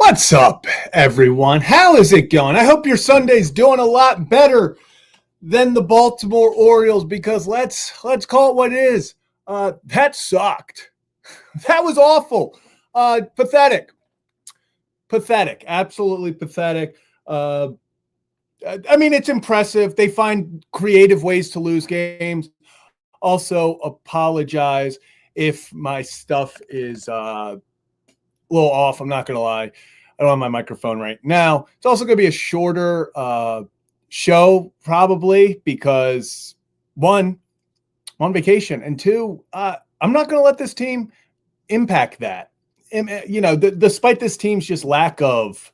What's up, everyone? How is it going? I hope your Sunday's doing a lot better than the Baltimore Orioles, because let's call it what it is. That sucked. That was awful. Pathetic. Absolutely pathetic. It's impressive. They find creative ways to lose games. Also, apologize if my stuff is a little off. I'm not going to lie. I don't have my microphone right now. It's also going to be a shorter show, probably, because one, I'm on vacation, and two, I'm not going to let this team impact that. Despite this team's just lack of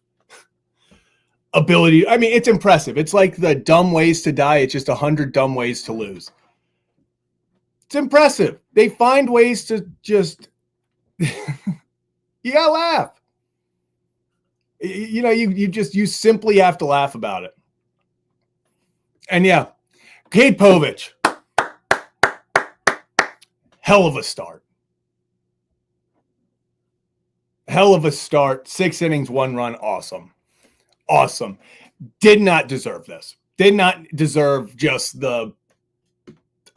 ability. I mean, it's impressive. It's like the dumb ways to die. It's just 100 dumb ways to lose. It's impressive. They find ways to just you gotta laugh. You simply have to laugh about it. And yeah, Cade Povich, hell of a start. 6 innings, 1 run. Awesome. Did not deserve this. Did not deserve just the,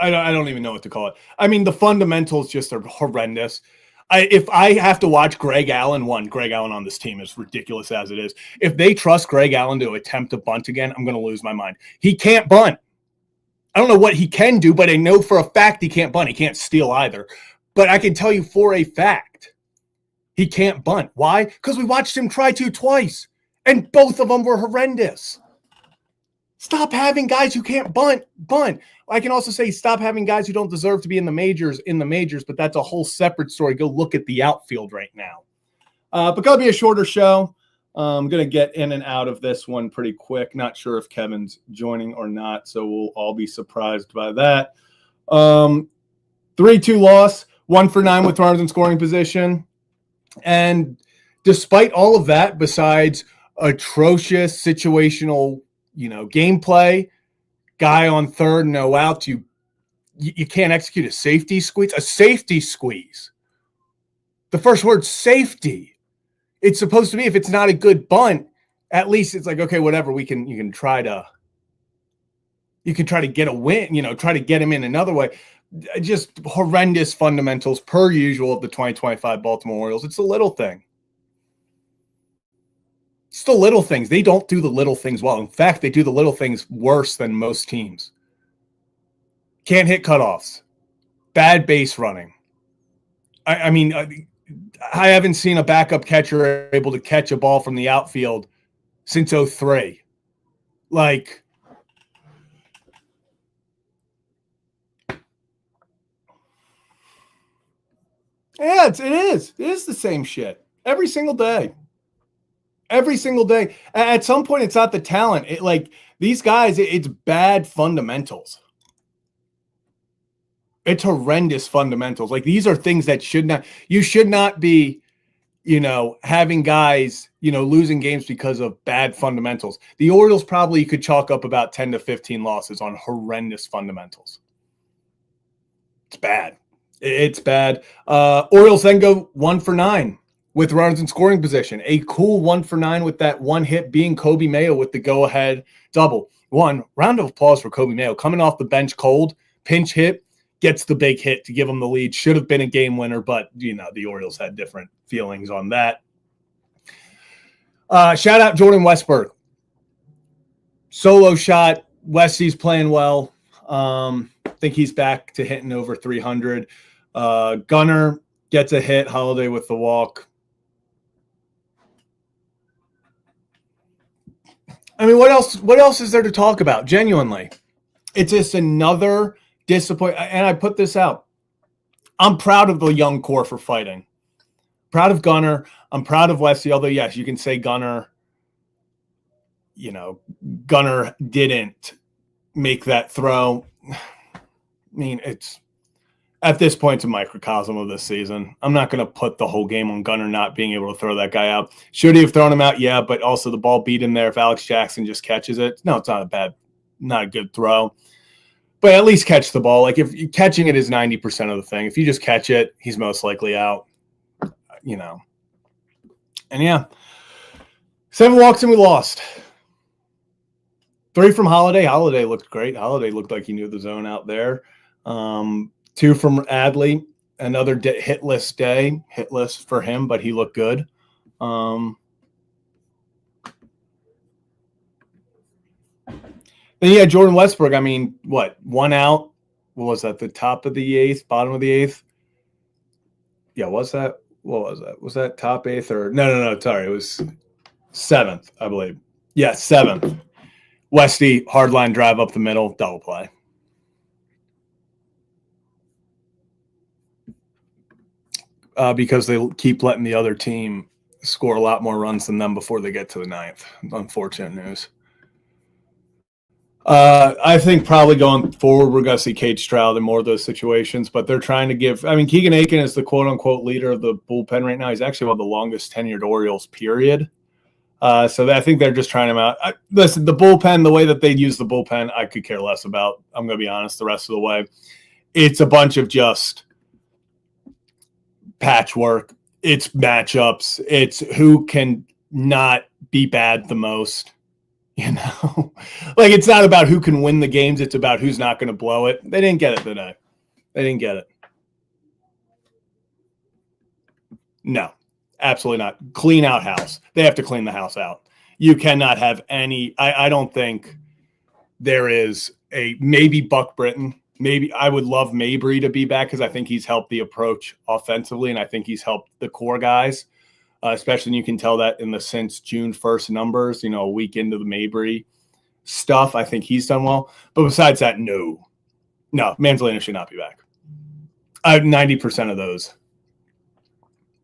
I don't even know what to call it. I mean, the fundamentals just are horrendous. If I have to watch Greg Allen on this team is ridiculous as it is. If they trust Greg Allen to attempt to bunt again, I'm going to lose my mind. He can't bunt. I don't know what he can do, but I know for a fact he can't bunt. He can't steal either. But I can tell you for a fact he can't bunt. Why? Because we watched him try to twice, and both of them were horrendous. Stop having guys who can't bunt. I can also say stop having guys who don't deserve to be in the majors, but that's a whole separate story. Go look at the outfield right now. But going to be a shorter show. I'm going to get in and out of this one pretty quick. Not sure if Kevin's joining or not, so we'll all be surprised by that. 3-2 loss, 1 for 9 with runners in scoring position. And despite all of that, besides atrocious situational gameplay, guy on third, no outs, you can't execute a safety squeeze. A safety squeeze. The first word, safety. It's supposed to be, if it's not a good bunt, at least it's like, okay, whatever, you can try to get a win, try to get him in another way. Just horrendous fundamentals per usual of the 2025 Baltimore Orioles. It's a little thing. It's the little things. They don't do the little things well. In fact, they do the little things worse than most teams. Can't hit cutoffs. Bad base running. I haven't seen a backup catcher able to catch a ball from the outfield since 2003. Like, yeah, it is. It is the same shit every single day. Every single day. At some point, it's not the talent. These guys, it's bad fundamentals. It's horrendous fundamentals. Like, these are things that you should not be, having guys, losing games because of bad fundamentals. The Orioles probably could chalk up about 10 to 15 losses on horrendous fundamentals. It's bad. It's bad. Orioles then go 1 for 9 with runners in scoring position. A cool 1 for 9 with that one hit being Kobe Mayo with the go-ahead double. One round of applause for Kobe Mayo coming off the bench cold, pinch hit, gets the big hit to give them the lead. Should have been a game winner, but, the Orioles had different feelings on that. Shout out Jordan Westburg. Solo shot. Westie's playing well. I think he's back to hitting over 300. Gunnar gets a hit. Holiday with the walk. I mean, what else is there to talk about? Genuinely. It's just another disappointment. And I put this out. I'm proud of the young core for fighting. Proud of Gunnar. I'm proud of Westy. Although, yes, you can say Gunnar didn't make that throw. I mean, it's at this point, it's a microcosm of this season. I'm not going to put the whole game on Gunnar not being able to throw that guy out. Should he have thrown him out? Yeah, but also the ball beat him there. If Alex Jackson just catches it, no, it's not a good throw. But at least catch the ball. Like, if catching it is 90% of the thing. If you just catch it, he's most likely out. And yeah, 7 walks and we lost. 3 from Holiday. Holiday looked great. Holiday looked like he knew the zone out there. 2 from Adley. Another hitless day. Hitless for him, but he looked good. Then you had Jordan Westbrook. I mean, what? 1 out. What was that? The top of the 8th, bottom of the 8th? Yeah, was that? What was that? Was that top 8th or no? Sorry, it was 7th, I believe. Yeah, 7th. Westy, hardline drive up the middle, double play. Because they keep letting the other team score a lot more runs than them before they get to the 9th. Unfortunate news. I think probably going forward, we're going to see Cade Stroud in more of those situations, but they're trying to give – I mean, Keegan Aiken is the quote-unquote leader of the bullpen right now. He's actually one of the longest tenured Orioles, period. So I think they're just trying him out. Listen, the bullpen, the way that they use the bullpen, I could care less about. I'm going to be honest the rest of the way. It's a bunch of just patchwork. It's matchups. It's who can not be bad the most. You know, like it's not about who can win the games. It's about who's not going to blow it. They didn't get it today. They didn't get it. No, absolutely not. Clean out house. They have to clean the house out. You cannot have any. I don't think there is a maybe Buck Britton. Maybe I would love Mabry to be back because I think he's helped the approach offensively, and I think he's helped the core guys. Especially when you can tell that in the since June 1st numbers, a week into the Mabry stuff, I think he's done well. But besides that, no, Manzolino should not be back. 90% of those,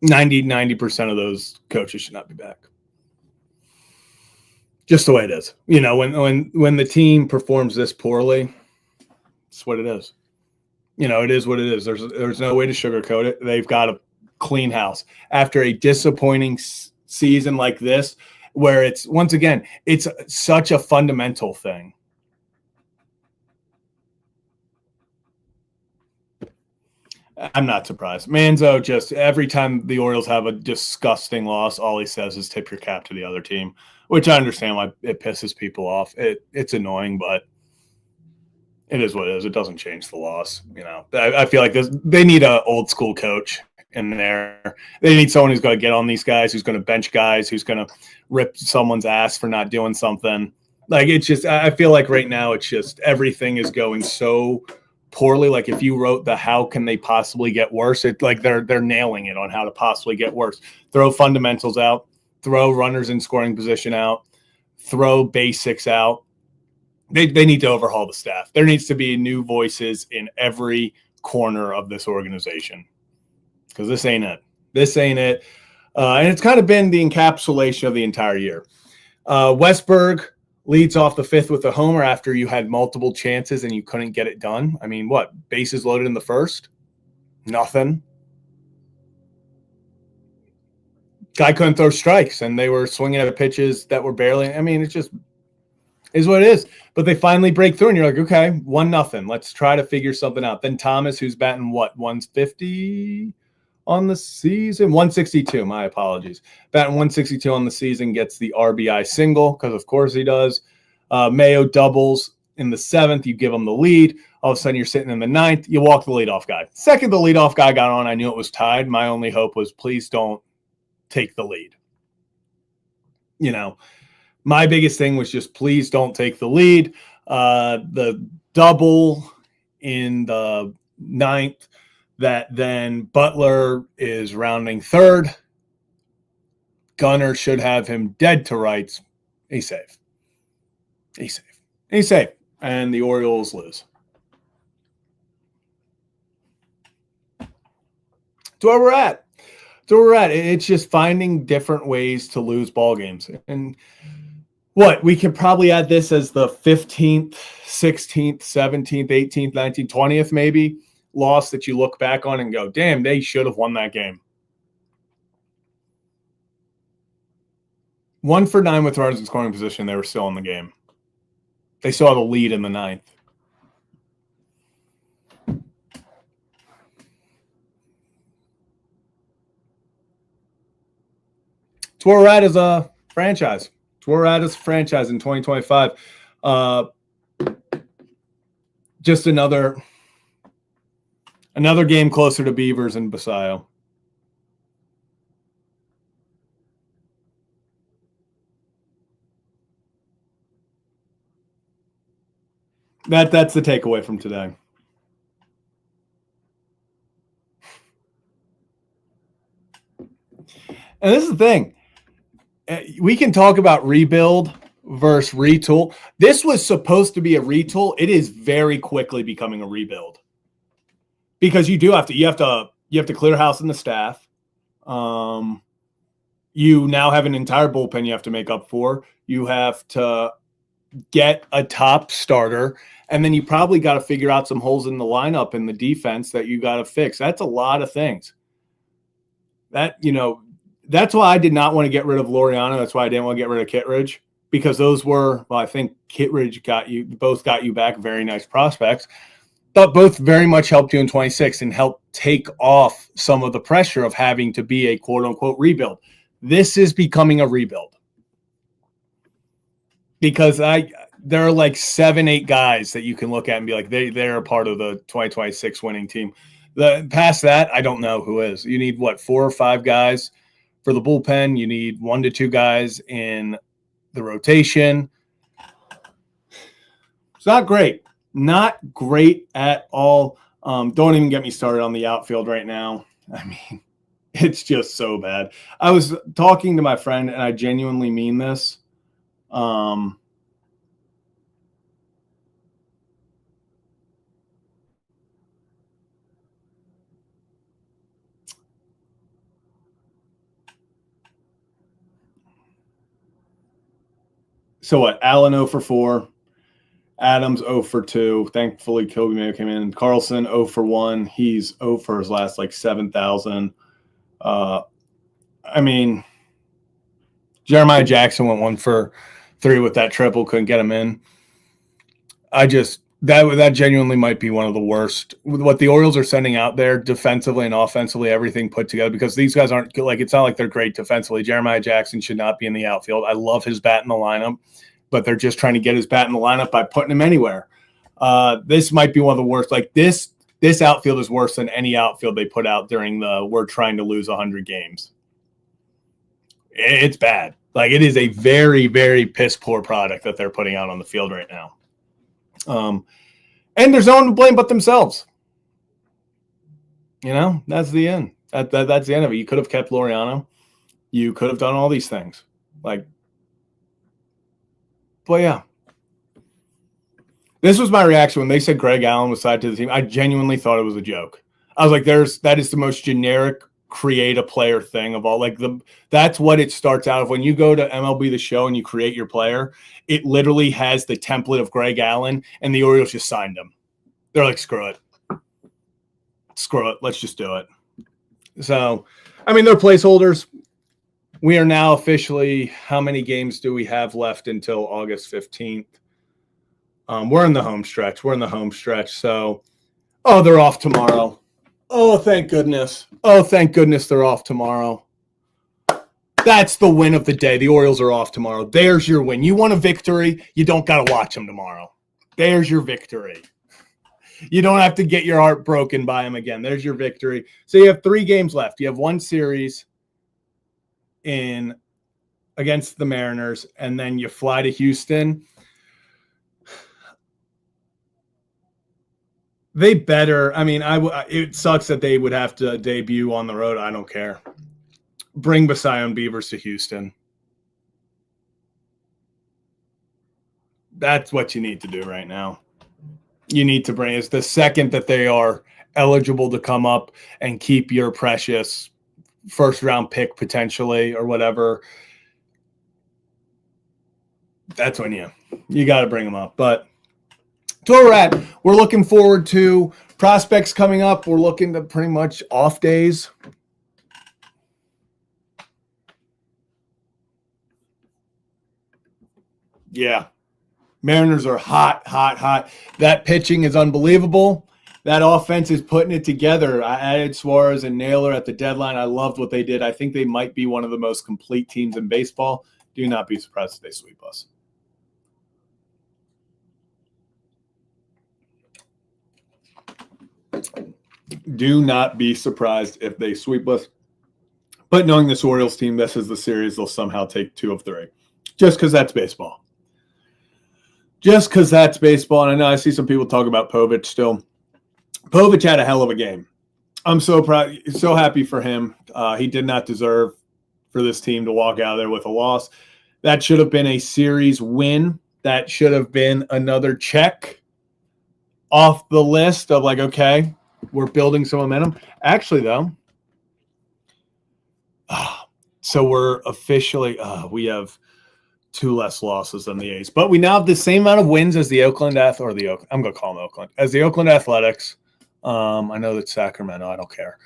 90% of those coaches should not be back. Just the way it is. When the team performs this poorly, it's what it is. It is what it is. There's no way to sugarcoat it. They've got to clean house after a disappointing season like this, where it's once again, it's such a fundamental thing. I'm not surprised. Manzo just every time the Orioles have a disgusting loss, all he says is tip your cap to the other team, which I understand why it pisses people off. It's annoying, but it is what it is. It doesn't change the loss. I feel like they need an old school coach in there. They need someone who's going to get on these guys, who's going to bench guys, who's going to rip someone's ass for not doing something. Like it's just, I feel like right now it's just everything is going so poorly. Like if you wrote the how can they possibly get worse, it's like they're nailing it on how to possibly get worse. Throw fundamentals out, throw runners in scoring position out, throw basics out. They need to overhaul the staff. There needs to be new voices in every corner of this organization. Because this ain't it. This ain't it. And it's kind of been the encapsulation of the entire year. Westberg leads off the 5th with a homer after you had multiple chances and you couldn't get it done. I mean, what? Bases loaded in the 1st? Nothing. Guy couldn't throw strikes, and they were swinging at pitches that were barely – I mean, it just is what it is. But they finally break through, and you're like, okay, 1-0. Let's try to figure something out. Then Thomas, who's batting, 150 – on the season, 162. My apologies. Batting 162 on the season, gets the RBI single because, of course, he does. Mayo doubles in the 7th. You give him the lead. All of a sudden, you're sitting in the 9th. You walk the leadoff guy. Second, the leadoff guy got on. I knew it was tied. My only hope was please don't take the lead. My biggest thing was just please don't take the lead. The double in the 9th. That then Butler is rounding 3rd. Gunner should have him dead to rights. He's safe. He's safe. And the Orioles lose. That's where we're at. It's just finding different ways to lose ball games. And we could probably add this as the 15th, 16th, 17th, 18th, 19th, 20th maybe. Loss that you look back on and go, damn, they should have won that game. 1 for 9 with runners in scoring position. They were still in the game. They still have a lead in the 9th. So where we're at is franchise. It's where we're at as a franchise in 2025. Just another game closer to Beavers and Basayo. That's the takeaway from today. And this is the thing. We can talk about rebuild versus retool. This was supposed to be a retool. It is very quickly becoming a rebuild. Because you have to clear house in the staff. You now have an entire bullpen you have to make up for. You have to get a top starter, and then you probably got to figure out some holes in the lineup and the defense that you got to fix. That's a lot of things. That's why I did not want to get rid of Laureano. That's why I didn't want to get rid of Kittredge, because those were, I think Kittredge both got you back very nice prospects, but both very much helped you in 26 and helped take off some of the pressure of having to be a quote unquote rebuild. This is becoming a rebuild because there are like 7-8 guys that you can look at and be like, they're a part of the 2026 winning team. Past that, I don't know who is. You need 4 or 5 guys for the bullpen. You need 1 to 2 guys in the rotation. It's not great. Not great at all. Don't even get me started on the outfield right now. I mean, it's just so bad. I was talking to my friend, and I genuinely mean this. So what? Allen 0 for 4. Adams 0 for 2. Thankfully, Kobe Mayo came in. Carlson 0 for 1. He's 0 for his last 7,000. I mean, Jeremiah Jackson went 1 for 3 with that triple. Couldn't get him in. That genuinely might be one of the worst. What the Orioles are sending out there defensively and offensively, everything put together, because these guys aren't it's not like they're great defensively. Jeremiah Jackson should not be in the outfield. I love his bat in the lineup, but they're just trying to get his bat in the lineup by putting him anywhere. This might be one of the worst. This outfield is worse than any outfield they put out during we're trying to lose 100 games. It's bad. It is a very, very piss poor product that they're putting out on the field right now. And there's no one to blame but themselves. That's the end. That's the end of it. You could have kept Laureano. You could have done all these things. But yeah. This was my reaction when they said Greg Allen was signed to the team. I genuinely thought it was a joke. I was like, that is the most generic create a player thing of all. That's what it starts out of. When you go to MLB The Show and you create your player, it literally has the template of Greg Allen, and the Orioles just signed him. They're like, screw it. Let's just do it. So, I mean, they're placeholders. We are now officially, how many games do we have left until August 15th? We're in the home stretch. So, they're off tomorrow. Oh, thank goodness. They're off tomorrow. That's the win of the day. The Orioles are off tomorrow. There's your win. You want a victory, you don't got to watch them tomorrow. There's your victory. You don't have to get your heart broken by them again. There's your victory. So you have 3 games left. You have 1 series against the Mariners, and then you fly to Houston. They better. I mean, it sucks that they would have to debut on the road. I don't care. Bring Basayo and Beavers to Houston. That's what you need to do right now. You need to bring. It's the second that they are eligible to come up and keep your precious first-round pick potentially or whatever. That's when you got to bring them up. But to where we're at, we're looking forward to prospects coming up. We're looking to pretty much off days. Yeah. Mariners are hot. That pitching is unbelievable. That offense is putting it together. I added Suarez and Naylor at the deadline. I loved what they did. I think they might be one of the most complete teams in baseball. Do not be surprised if they sweep us. Do not be surprised if they sweep us. But knowing this Orioles team, this is the series they'll somehow take 2 of 3. Just because that's baseball. Just because that's baseball. And I know I see some people talk about Povich still. Povich had a hell of a game. I'm so proud, so happy for him. He did not deserve for this team to walk out of there with a loss. That should have been a series win. That should have been another check off the list of like, okay, we're building some momentum. Actually, though, so we're officially we have 2 less losses than the A's, but we now have the same amount of wins as the Oakland I'm going to call them Oakland as the Oakland Athletics. I know that Sacramento. I don't care.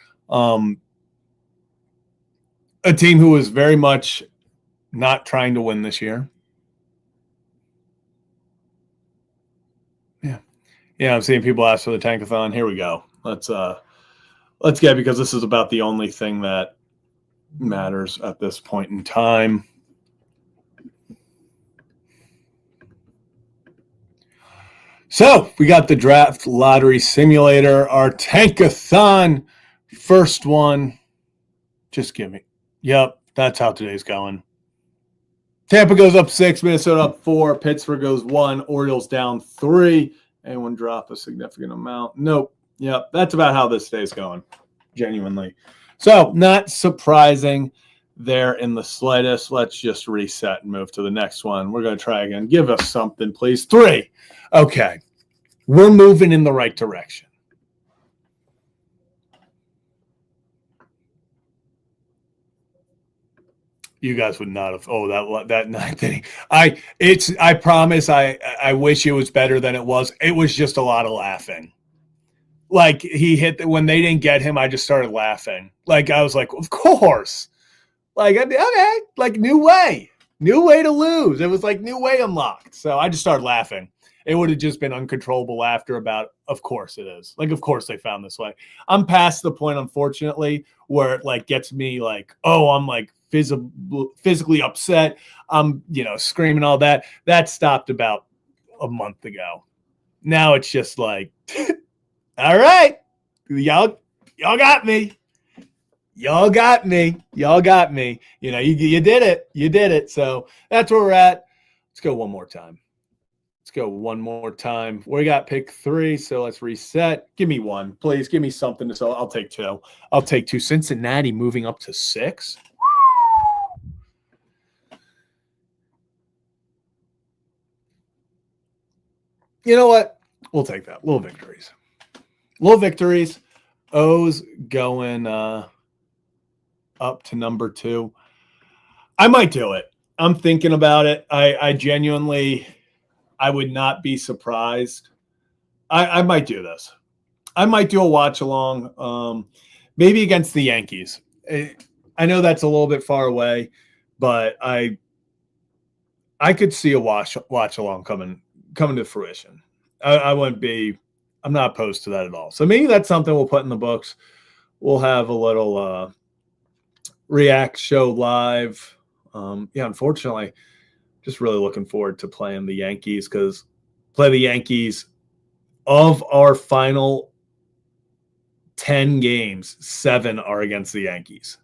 A team who was very much not trying to win this year. Yeah, I'm seeing people ask for the Tankathon. Here we go. Let's get, because this is about the only thing that matters at this point in time. So we got the draft lottery simulator, our Tankathon, first one. Just give me. Yep, that's how today's going. Tampa goes up 6, Minnesota up 4, Pittsburgh goes 1, Orioles down 3. Anyone drop a significant amount? Nope. Yep, that's about how this day's going, genuinely. So not surprising there in the slightest. Let's just reset and move to the next one. We're going to try again. Give us something, please. 3. Okay. We're moving in the right direction. You guys would not have. Oh, that ninth inning. I promise. I wish it was better than it was. It was just a lot of laughing. Like he hit when they didn't get him. I just started laughing. Like I was like, of course. Like okay, like new way to lose. It was like new way unlocked. So I just started laughing. It would have just been uncontrollable laughter about, of course it is. Like, of course they found this way. I'm past the point, unfortunately, where it like gets me like, oh, I'm like physically upset. I'm, screaming all that. That stopped about a month ago. Now it's just like, all right, y'all got me. Y'all got me. Y'all got me. You did it. You did it. So that's where we're at. Let's go one more time. Go one more time. We got pick 3, so let's reset. Give me 1, please. Give me something. So I'll take 2. I'll take 2. Cincinnati moving up to 6. You know what? We'll take that. Little victories. O's going up to number 2. I might do it. I'm thinking about it. I genuinely... I would not be surprised. I might do this. I might do a watch along, maybe against the Yankees. I know that's a little bit far away, but I could see a watch along coming to fruition. I'm not opposed to that at all. So maybe that's something we'll put in the books. We'll have a little react show live. Unfortunately, just really looking forward to playing the Yankees, because play the Yankees of our final 10 games, 7 are against the Yankees.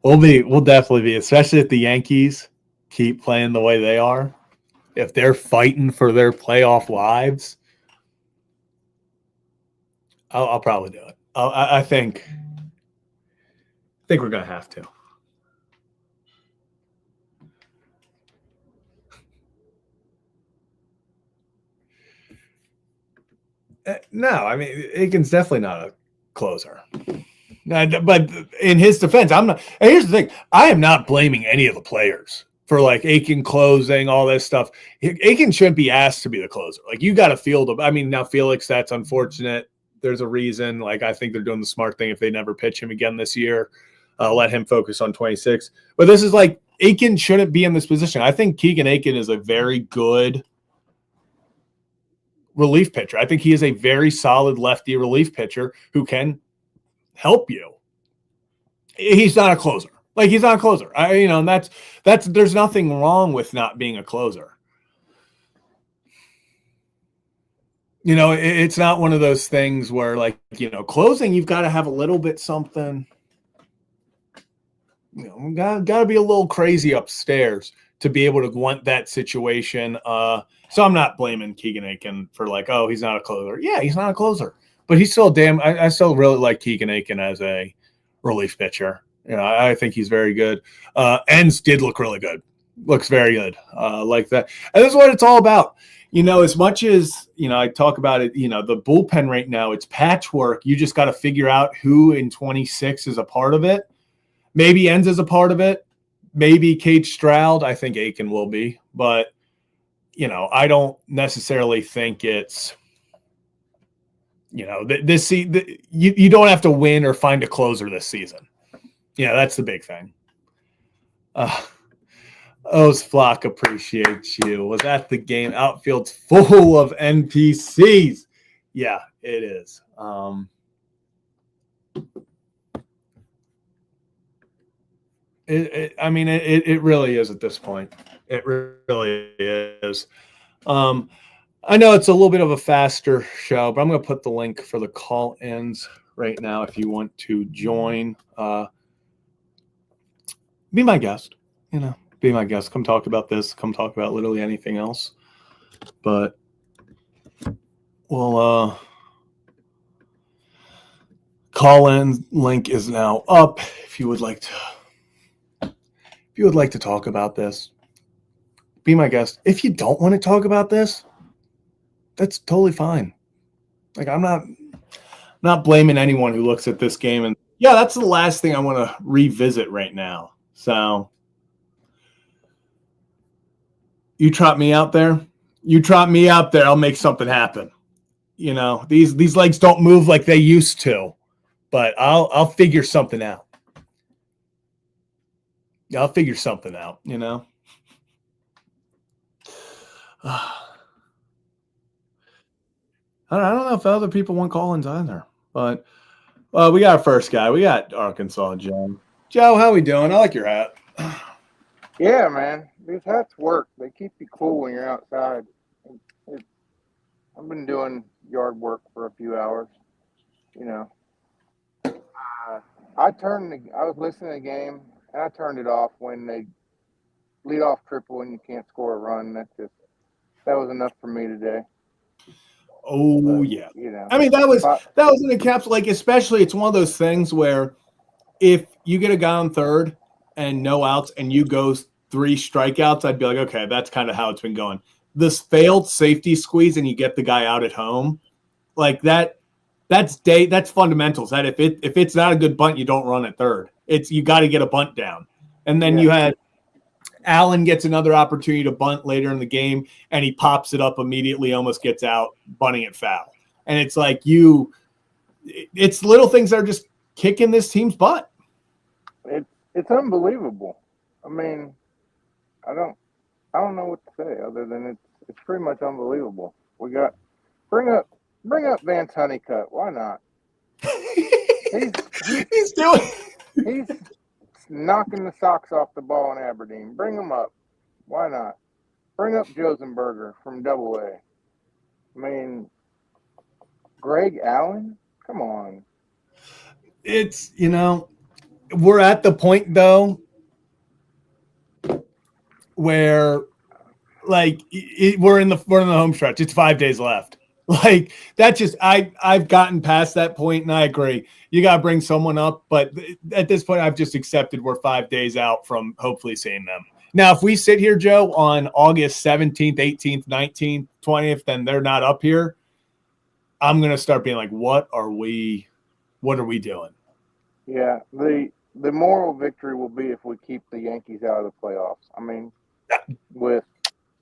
We'll definitely be, especially if the Yankees keep playing the way they are. If they're fighting for their playoff lives, I'll probably do it. I think we're going to have to. No, I mean, Aiken's definitely not a closer. But in his defense, I'm not. And here's the thing: I am not blaming any of the players for like Aiken closing all this stuff. Aiken shouldn't be asked to be the closer. Like you got to field him. I mean, now Felix, that's unfortunate. There's a reason. Like I think they're doing the smart thing if they never pitch him again this year. Let him focus on 26. But this is like Aiken shouldn't be in this position. I think Keegan Aiken is a very good relief pitcher. I think he is a very solid lefty relief pitcher who can help you. He's not a closer. Like he's not a closer. And that's there's nothing wrong with not being a closer. It's not one of those things where like, closing, you've got to have a little bit something, got to be a little crazy upstairs to be able to want that situation. So I'm not blaming Keegan Aiken for like, oh, he's not a closer. Yeah, he's not a closer, but he's still I still really like Keegan Aiken as a relief pitcher. I think he's very good. Ends did look really good. Looks very good. Like that. And this is what it's all about. As much as, I talk about it, the bullpen right now, it's patchwork. You just got to figure out who in 26 is a part of it. Maybe Ends is a part of it. Maybe Cade Stroud. I think Aiken will be. But, I don't necessarily think it's, you don't have to win or find a closer this season. That's the big thing. O's Flock appreciates you. Was at the game. Outfield's full of NPCs. Yeah, it is. It really is at this point. It really is. I know it's a little bit of a faster show, but I'm going to put the link for the call-ins right now if you want to join. Be my guest. Be my guest. Come talk about this. Come talk about literally anything else. But we'll call-in link is now up. If you would like to talk about this, be my guest. If you don't want to talk about this, that's totally fine. Like I'm not blaming anyone who looks at this game and yeah, that's the last thing I want to revisit right now. So you trot me out there. I'll make something happen. These legs don't move like they used to, but I'll figure something out. I'll figure something out. I don't know if other people want call-ins either, but we got our first guy. We got Arkansas Joe. Joe, how we doing? I like your hat. Yeah, man. These hats work. They keep you cool when you're outside. I've been doing yard work for a few hours. I was listening to the game, and I turned it off when they lead off triple and you can't score a run. That was enough for me today. Oh, but, yeah. That was an encapsulation. Like, especially, it's one of those things where if you get a guy on third and no outs and you go 3 strikeouts, I'd be like, okay, that's kind of how it's been going. This failed safety squeeze and you get the guy out at home, like that's fundamentals. That if it's not a good bunt, you don't run at third. You got to get a bunt down. And then you had Allen gets another opportunity to bunt later in the game, and he pops it up immediately, almost gets out, bunting it foul. And it's like it's little things that are just kicking this team's butt. It's unbelievable. I mean, I don't know what to say other than it's pretty much unbelievable. We got bring up Vance Honeycutt. Why not? He's knocking the socks off the ball in Aberdeen. Bring him up. Why not? Bring up Josenberger from Double A. I mean, Greg Allen? Come on. It's, we're at the point, though, where, like, we're in the home stretch. It's 5 days left. Like, that just, I've gotten past that point, and I agree. You got to bring someone up, but at this point, I've just accepted we're 5 days out from hopefully seeing them. Now, if we sit here, Joe, on August 17th, 18th, 19th, 20th, then they're not up here, I'm going to start being like, what are we doing? Yeah, the moral victory will be if we keep the Yankees out of the playoffs. I mean, with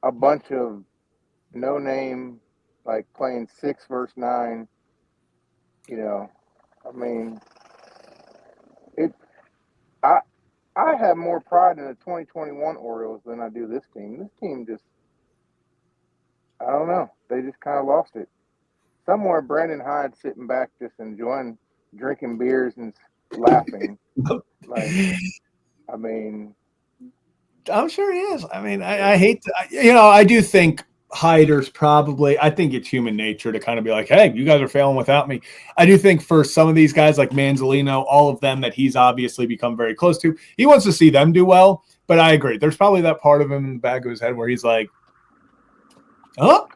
a bunch of no-name, like playing 6 versus 9, I mean, I have more pride in the 2021 Orioles than I do this team. This team just, I don't know. They just kind of lost it. Somewhere Brandon Hyde sitting back just enjoying drinking beers and laughing. I mean, I'm sure he is. I mean, I hate to, I do think Hyder's probably, I think it's human nature to kind of be like, hey, you guys are failing without me. I do think for some of these guys like Manzolino, all of them that he's obviously become very close to, he wants to see them do well. But I agree. There's probably that part of him in the back of his head where he's like, oh,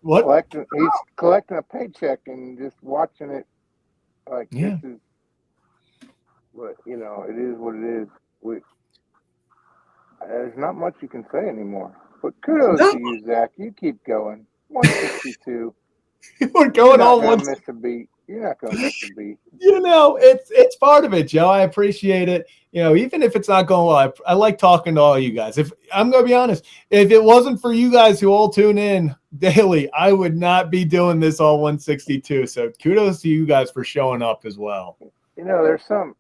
what? he's collecting a paycheck and just watching it like Yeah. this is what, it is what it is. There's not much you can say anymore. But kudos to you, Zach. You keep going. 162. We're going You're all not one. gonna miss a beat. You're not gonna miss a beat. It's part of it, Joe. I appreciate it. Even if it's not going well, I like talking to all you guys. If I'm going to be honest, if it wasn't for you guys who all tune in daily, I would not be doing this all 162. So kudos to you guys for showing up as well. There's some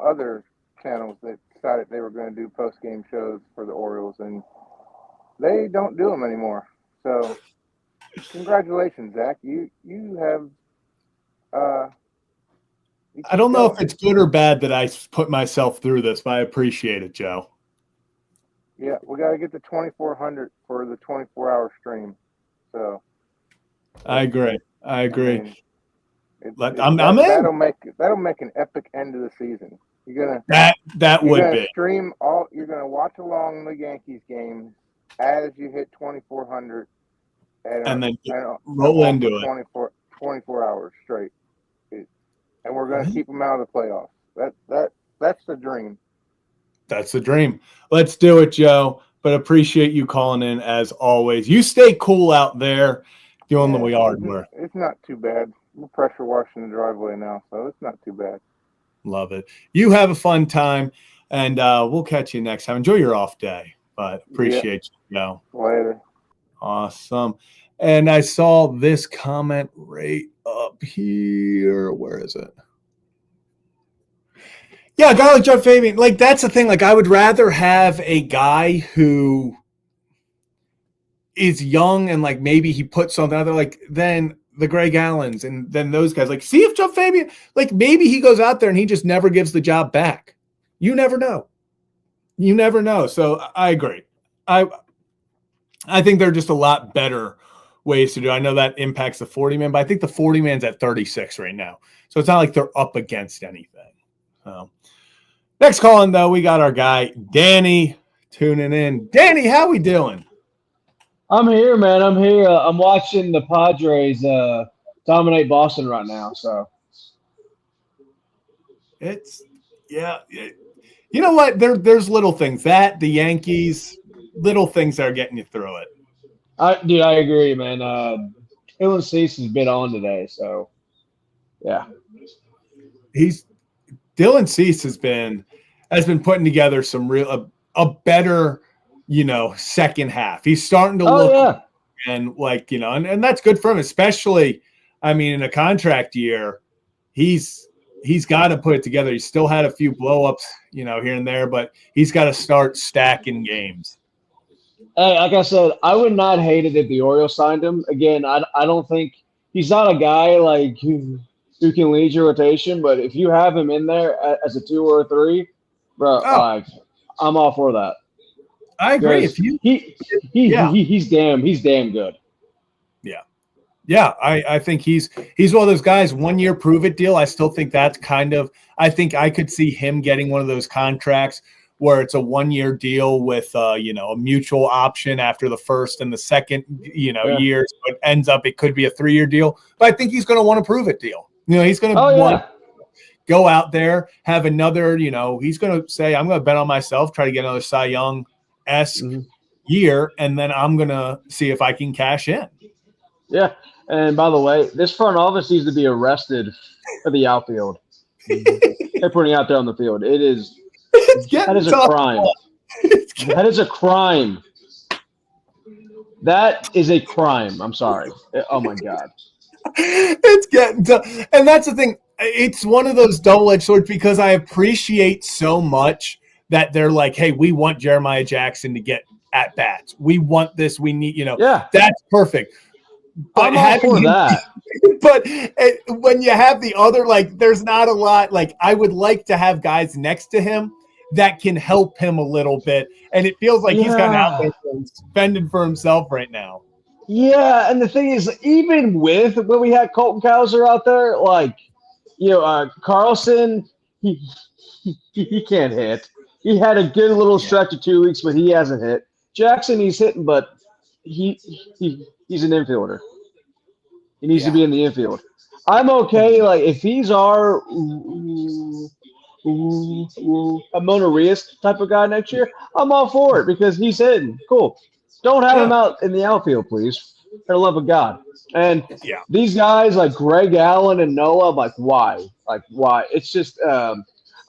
other channels that decided they were going to do post game shows for the Orioles, and they don't do them anymore. So congratulations, Zach. You have. I don't know if it's good or bad that I put myself through this, but I appreciate it, Joe. Yeah, we got to get the 2400 for the 24-hour stream. So I agree. I mean, I'm in. That'll make an epic end of the season. You're gonna stream all. You're gonna watch along the Yankees games as you hit 2400, and then roll into it. 24 hours straight. And we're going to keep them out of the playoffs. That's the dream. That's the dream. Let's do it, Joe. But appreciate you calling in as always. You stay cool out there doing the yard work. It's not too bad. We're pressure washing the driveway now, so it's not too bad. Love it. You have a fun time, and we'll catch you next time. Enjoy your off day, but appreciate you, Joe. Later. Awesome. And I saw this comment right up here. Where is it? Yeah, a guy like John Fabian. Like, that's the thing. Like, I would rather have a guy who is young and, like, maybe he puts something out there, like, than the Greg Allens and then those guys. Like, see if John Fabian, like, maybe he goes out there and he just never gives the job back. You never know. You never know. So I agree. I think they're just a lot better ways to do it. I know that impacts the 40-man, but I think the 40-man's at 36 right now. So it's not like they're up against anything. So next call in, though, we got our guy, Danny, tuning in. Danny, how we doing? I'm here, man. I'm here. I'm watching the Padres dominate Boston right now. So you know what? There's little things that the Yankees, little things that are getting you through it. I agree, man. Dylan Cease has been on today, so yeah. Dylan Cease has been putting together some real a better, second half. He's starting to look and like, and that's good for him, especially, I mean, in a contract year, he's got to put it together. He still had a few blow-ups, here and there, but he's got to start stacking games. Hey, like I said, I would not hate it if the Orioles signed him. Again, I don't think he's not a guy like who can lead your rotation, but if you have him in there as a 2 or a 3, bro, I'm all for that. I agree. He's damn good. Yeah. I think he's one of those guys. 1 year prove it deal. I still think that's I think I could see him getting one of those contracts where it's a 1 year deal with a mutual option after the first and the second years. So it ends up it could be a 3 year deal, but I think he's going to want to prove it deal. He's going to want to go out there, have another. He's going to say, I'm going to bet on myself, try to get another Cy Young-esque year, and then I'm going to see if I can cash in. Yeah, and by the way, this front office needs to be arrested for the outfield. They're putting out there on the field. That is a crime. That is a crime. That is a crime. I'm sorry. Oh, my God. It's getting tough. And that's the thing. It's one of those double-edged swords because I appreciate so much that they're like, hey, we want Jeremiah Jackson to get at-bats. We want this. We need, that's perfect. But I'm all for that. But when you have the other, like, there's not a lot. Like, I would like to have guys next to him that can help him a little bit. And it feels like he's kind of out Yeah. there fending for himself right now. Yeah, and the thing is, even with when we had Colton Cowser out there, like, Carlson, he can't hit. He had a good little stretch of 2 weeks, but he hasn't hit. Jackson, he's hitting, but he's an infielder. He needs to be in the infield. I'm okay. Like, if he's our Mona Rios type of guy next year, I'm all for it because he's hitting. Cool. Don't have him out in the outfield, please. For the love of God. And these guys like Greg Allen and Noah, like, why? Like, why? It's just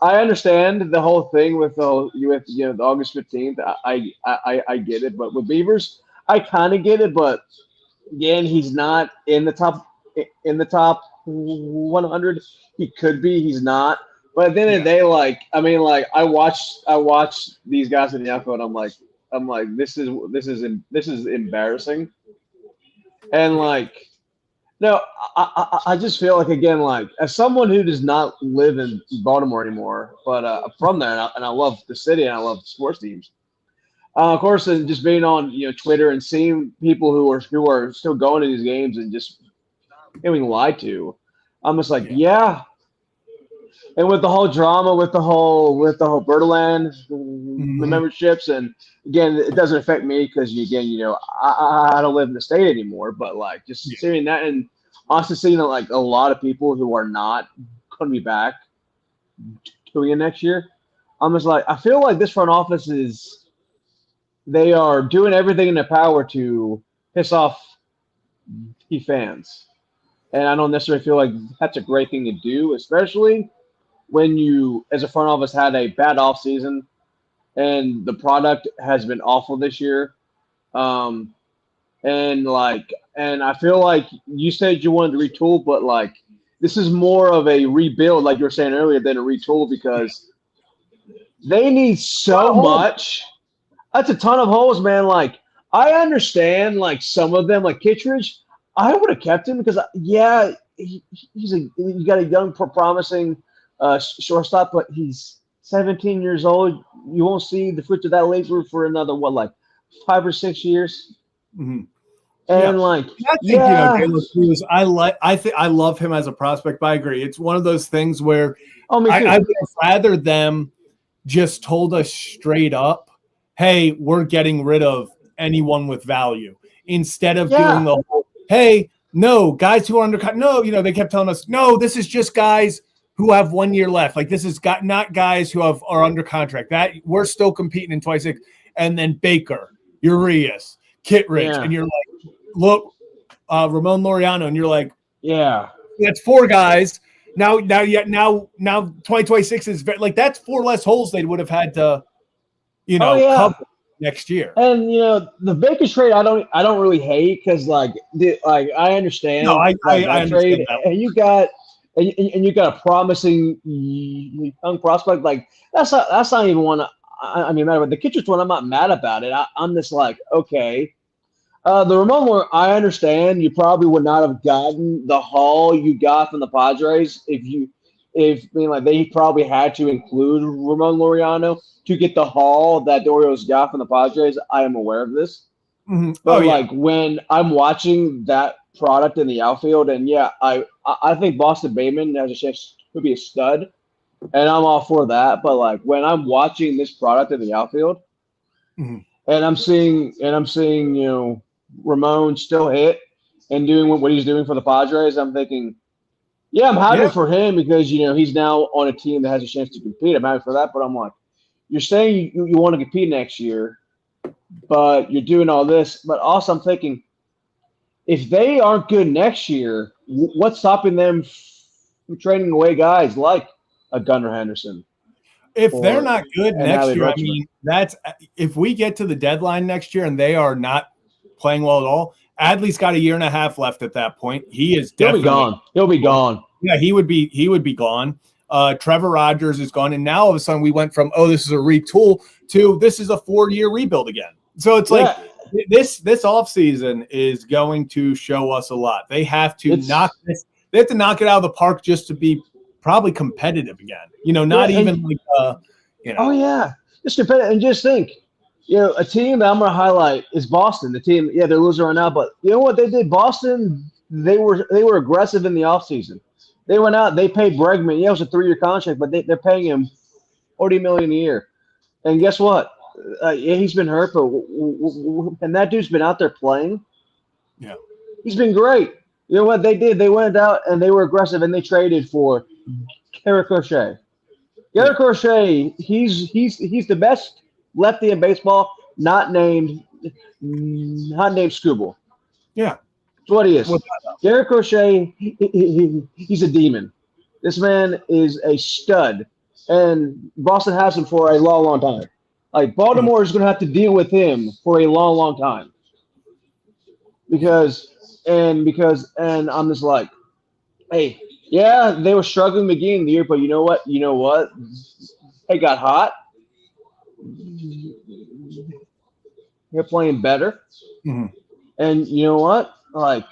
I understand the whole thing with the August 15th. I get it, but with Beavers, I kind of get it. But again, he's not in the top 100. He could be. He's not. But at the end of the day, I watched these guys in the outfield. I'm like, this is embarrassing. And no, I just feel like, again, like, as someone who does not live in Baltimore anymore, but from there, and I love the city and I love sports teams. Of course, and just being on Twitter and seeing people who are still going to these games and just getting lied to, I'm just like, yeah. And with the whole drama, with the whole Bertaland, the memberships, and again, it doesn't affect me because I don't live in the state anymore. But like, just seeing that, and also seeing like a lot of people who are not going to be back doing it next year, I'm just like, I feel like this front office they are doing everything in their power to piss off the fans, and I don't necessarily feel like that's a great thing to do, especially when you, as a front office, had a bad offseason and the product has been awful this year. And I feel like you said you wanted to retool, but like, this is more of a rebuild, like you were saying earlier, than a retool because they need so much. That's a ton of holes, man. Like, I understand, like, some of them, like Kittredge, I would have kept him because, you got a young, promising shortstop, but he's 17 years old. You won't see the fruits of that labor for another 5 or 6 years. Mm-hmm. And Taylor Cruz, I love him as a prospect, but I agree. It's one of those things where I would have rather them just told us straight up, hey, we're getting rid of anyone with value, instead of doing the whole, hey, no, guys who are under no, they kept telling us, no, this is just guys who have 1 year left. Like, this is not guys who are under contract. That we're still competing in 26. And then Baker, Urias, Kittredge, and you're like, look, Ramon Laureano, and you're like, that's 4 guys. Now 2026 is like, that's 4 less holes they would have had to, cover next year. And the Baker trade, I don't really hate because I understand. No, I trade, understand that. and you got a promising young prospect. Like, that's not even one. I mean, matter, but the Kittredge one, I'm not mad about it. I'm just like, okay. The Ramon one, I understand. You probably would not have gotten the haul you got from the Padres if they probably had to include Ramon Laureano to get the haul that the Orioles got from the Padres. I am aware of this. Mm-hmm. But when I'm watching that product in the outfield, and I think Boston Bateman has a chance to be a stud, and I'm all for that. But when I'm watching this product in the outfield, and I'm seeing Ramon still hit and doing what he's doing for the Padres, I'm thinking, I'm happy for him because he's now on a team that has a chance to compete. I'm happy for that, but I'm like, you're saying you want to compete next year, but you're doing all this. But also, I'm thinking, if they aren't good next year, what's stopping them from trading away guys like a Gunnar Henderson? If they're not good next year, I mean, that's if we get to the deadline next year and they are not playing well at all. Adley's got 1.5 years left at that point. He is definitely He'll be gone. Yeah, he would be gone. Trevor Rogers is gone, and now all of a sudden we went from this is a retool to this is a 4-year rebuild again. So it's like this offseason is going to show us a lot. They have to knock it out of the park just to be probably competitive again. Not even like Oh yeah, just depend and just think. A team that I'm going to highlight is Boston. The team, yeah, they're losing right now, but you know what they did? Boston, they were aggressive in the offseason. They went out, they paid Bregman. Yeah, it was a 3-year contract, but they're paying him $40 million a year. And guess what? Yeah, he's been hurt, but and that dude's been out there playing. Yeah, he's been great. You know what they did? They went out and they were aggressive, and they traded for Garrett Crochet. Garrett Crochet, he's the best lefty in baseball, not named Scooble. Yeah. That's what he is. Garrett Crochet, he's a demon. This man is a stud, and Boston has him for a long, long time. Like, Baltimore is going to have to deal with him for a long, long time. Because I'm just like, hey, yeah, they were struggling beginning of the year, but you know what? They got hot. They're playing better. Mm-hmm. And you know what? Like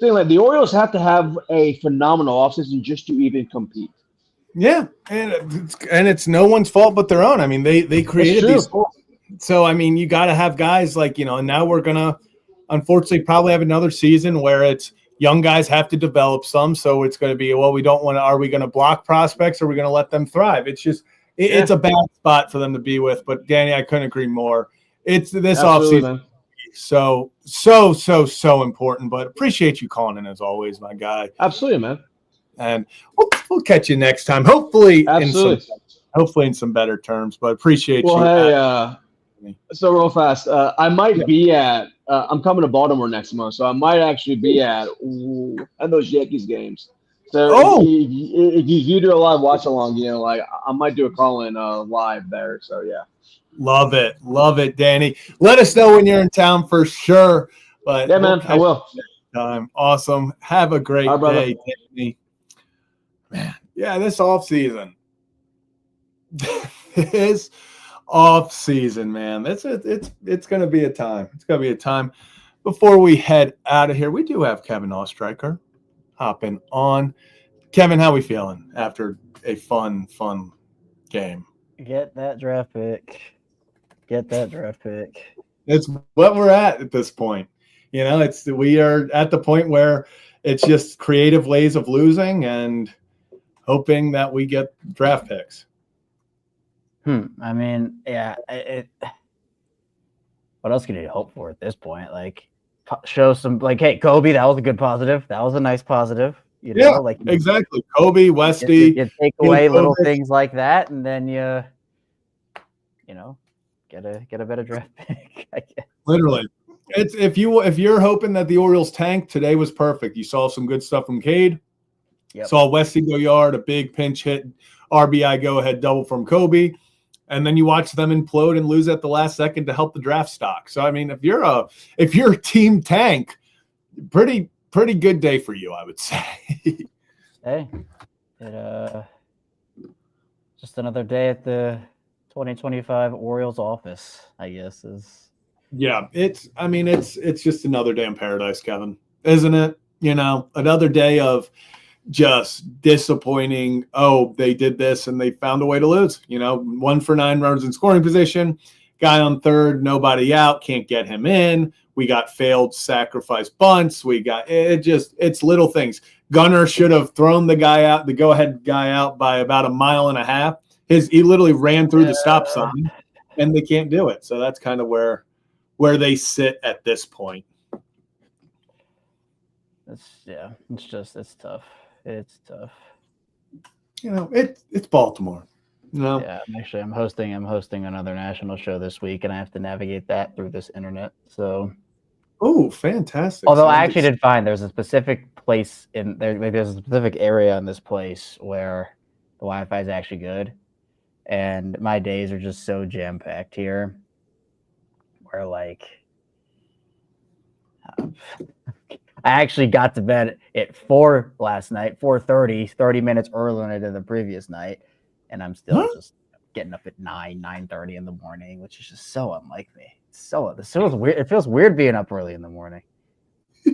the Orioles have to have a phenomenal offseason just to even compete. Yeah, and it's no one's fault but their own. I mean, they created these goals. So, I mean, you got to have guys like, and now we're going to, unfortunately, probably have another season where it's young guys have to develop some. So it's going to be, well, are we going to block prospects or are we going to let them thrive? It's just, it's a bad spot for them to be with. But, Danny, I couldn't agree more. It's this offseason. So important. But appreciate you calling in as always, my guy. Absolutely, man. And we'll catch you next time. Hopefully in some better terms. But appreciate you. Hey, so real fast, I might be at. I'm coming to Baltimore next month, so I might actually be at those Yankees games. So if you do a live watch along, I might do a call in live there. So yeah. Love it, Danny. Let us know when you're in town for sure. But yeah, man, I will. Awesome. Have a great day, Danny. Man, yeah, this off season. This off season, man. It's gonna be a time. It's gonna be a time. Before we head out of here, we do have Kevin Ostreicher hopping on. Kevin, how we feeling after a fun game? Get that draft pick. It's what we're at this point. We are at the point where it's just creative ways of losing and hoping that we get draft picks. I mean, yeah. What else can you hope for at this point? Like, show some, like, hey, Kobe, that was a good positive. That was a nice positive. Exactly. Kobe, Westy. You take away little things like that, and then get a better draft pick. I guess. Literally, it's if you're hoping that the Orioles tank, today was perfect. You saw some good stuff from Cade. Yep. Saw Westy go yard, a big pinch hit, RBI go ahead double from Kobe. And then you watch them implode and lose at the last second to help the draft stock. So I mean, if you're a team tank, pretty good day for you, I would say. Hey, just another day at the 2025 Orioles office, I guess is. Yeah, it's just another day in paradise, Kevin, isn't it? Another day of just disappointing. Oh, they did this and they found a way to lose. 1 for 9 runners in scoring position, guy on third, nobody out, can't get him in. We got failed sacrifice bunts. We got it's little things. Gunnar should have thrown the go-ahead guy out by about 1.5 miles. He literally ran through the stop sign, and they can't do it. So that's kind of where they sit at this point. It's tough. It's tough. It's Baltimore. Yeah, I'm hosting another national show this week, and I have to navigate that through this internet. So, fantastic! Although I actually did find there's a specific place in there. There's a specific area in this place where the Wi-Fi is actually good, and my days are just so jam packed here. Where I actually got to bed at 4 last night, 4:30, 30 minutes earlier than I did the previous night. And I'm still just getting up at 9:30 in the morning, which is just so unlike me. This feels weird. It feels weird being up early in the morning.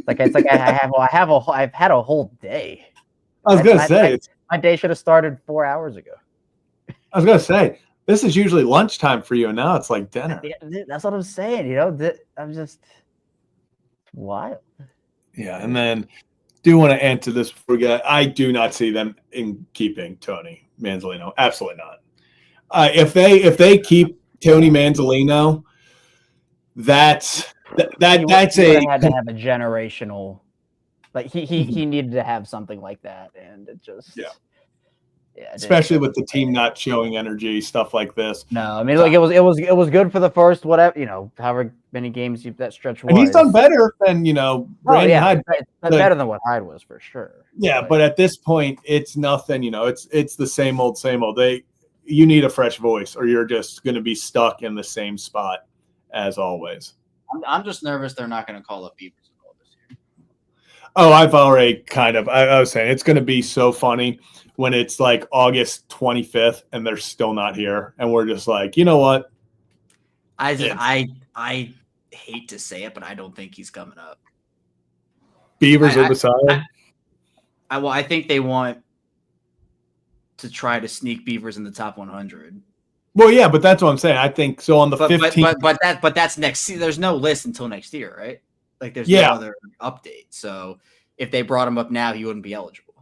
I've had a whole day. I was going to say. My day should have started 4 hours ago. I was gonna say this is usually lunchtime for you, and now it's like dinner. That's what I'm saying. I'm just wild. Yeah, and then do want to answer this before we get. I do not see them in keeping Tony Manzolino. Absolutely not. If they keep Tony Manzolino, that's he would have had to have a generational. Like he needed to have something like that, and it just especially with the team not showing energy, stuff like this. No, I mean, like it was good for the first whatever however many games that stretch was. And he's done better than Brandon Hyde. It's better than what Hyde was for sure. Yeah, but at this point, it's nothing. It's the same old, same old. You need a fresh voice, or you're just going to be stuck in the same spot as always. I'm just nervous they're not going to call up Beavers at all this year. Oh, I've already I was saying it's going to be so funny when it's like August 25th and they're still not here, and we're just like, you know what? I hate to say it, but I don't think he's coming up. Beavers are beside. I think they want to try to sneak Beavers in the top 100. Well, yeah, but that's what I'm saying. I think so on the 15th. But that's next. There's no list until next year, right? Like there's no other update. So if they brought him up now, he wouldn't be eligible.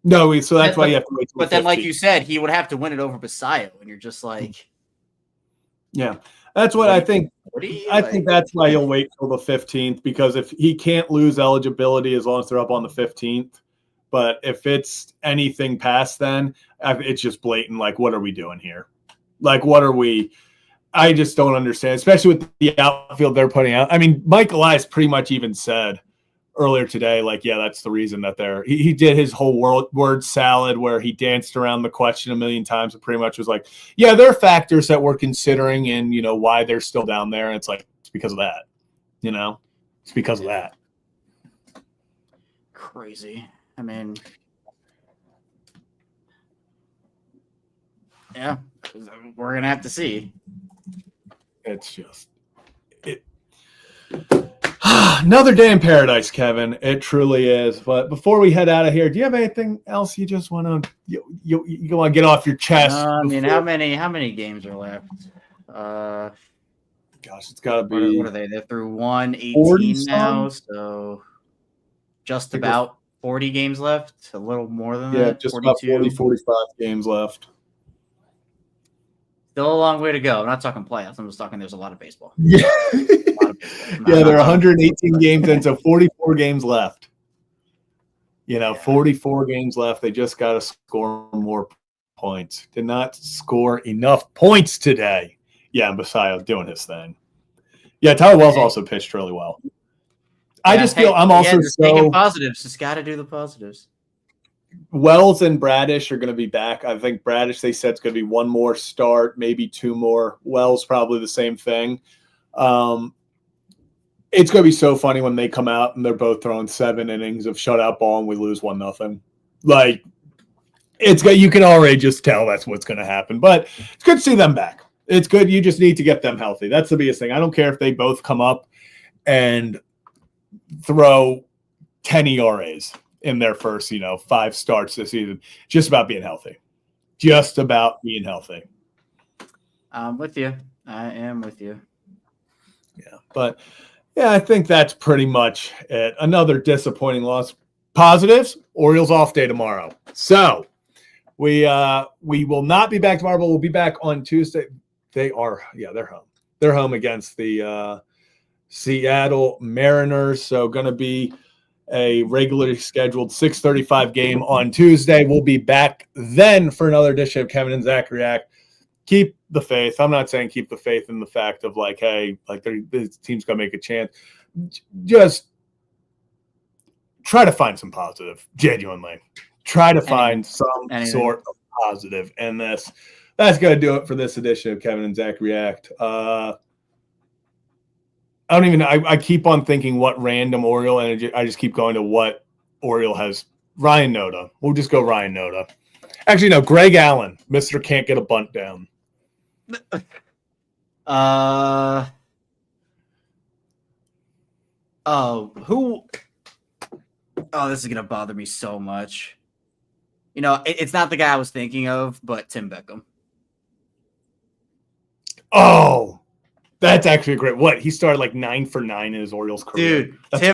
No, so that's why you have to wait. But then, like you said, he would have to win it over Basayo, and you're just like, yeah, that's what I think. I think that's why you'll wait till the 15th, because if he can't lose eligibility as long as they're up on the 15th, but if it's anything past then, it's just blatant. Like, what are we doing here? Like, what are we? I just don't understand, especially with the outfield they're putting out. I mean, Mike Elias pretty much even said earlier today, like, yeah, that's the reason that he did his whole word salad where he danced around the question a million times and pretty much was like, yeah, there are factors that we're considering and, why they're still down there. And it's like, it's because of that, it's because of that. Crazy. I mean, yeah, we're going to have to see. It's just another day in paradise, Kevin. It truly is. But before we head out of here, do you have anything else you just want to you want to get off your chest? I mean, how many games are left? Gosh, it's got to be. What are they? They're through 118 now, so just about 40 games left. A little more than that. Yeah, just 42. About 45 games left. Still a long way to go. I'm not talking playoffs. I'm just talking there's a lot of baseball. Yeah. Yeah, there are 118 games in, so 44 games left. 44 games left. They just got to score more points. Did not score enough points today. Yeah, and Basayo doing his thing. Yeah, Tyler Wells also pitched really well. I just feel I'm also taking positives. Just got to do the positives. Wells and Bradish are going to be back. I think Bradish, they said, it's going to be one more start, maybe two more. Wells probably the same thing. It's going to be so funny when they come out and they're both throwing 7 innings of shutout ball and we lose 1-0. Like, you can already just tell that's what's going to happen. But it's good to see them back. It's good. You just need to get them healthy. That's the biggest thing. I don't care if they both come up and throw 10 ERAs in their first, 5 starts this season. Just about being healthy. Just about being healthy. I'm with you. I am with you. Yeah, but yeah, I think that's pretty much it. Another disappointing loss. Positives, Orioles off day tomorrow. So we will not be back tomorrow, but we'll be back on Tuesday. They're home. They're home against the Seattle Mariners. So going to be a regularly scheduled 6:35 game on Tuesday. We'll be back then for another edition of Kevin and Zach React. Keep the faith. I'm not saying keep the faith in the fact of like, hey, like this team's going to make a chance. Just try to find some positive, genuinely. Try to find some sort of positive in this. That's going to do it for this edition of Kevin and Zach React. I don't even know. I keep on thinking what random Oriole, and I just keep going to what Oriole has. Ryan Noda. We'll just go Ryan Noda. Actually, no, Greg Allen. Mr. Can't get a bunt down. This is gonna bother me so much. It's not the guy I was thinking of, but Tim Beckham. Oh, that's actually great. What? He started like 9 for 9 in his Orioles career. Dude, That's Tim